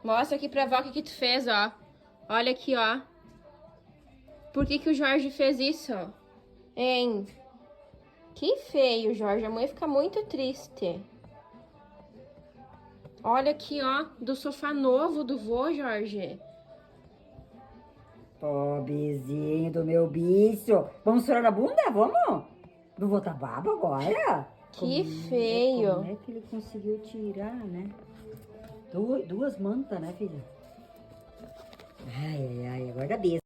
Mostra aqui pra avó o que tu fez, ó. Olha aqui, ó. Por que o Jorge fez isso? Hein? Que feio, Jorge. A mãe fica muito triste. Olha aqui, ó. Do sofá novo do vô, Jorge. Pobrezinho do meu bicho. Vamos chorar na bunda? Vamos? Não vou tá baba agora? Que feio. Como é que ele conseguiu tirar, né? Duas mantas, né, filha? Ai, ai, ai. Agora dá beijo.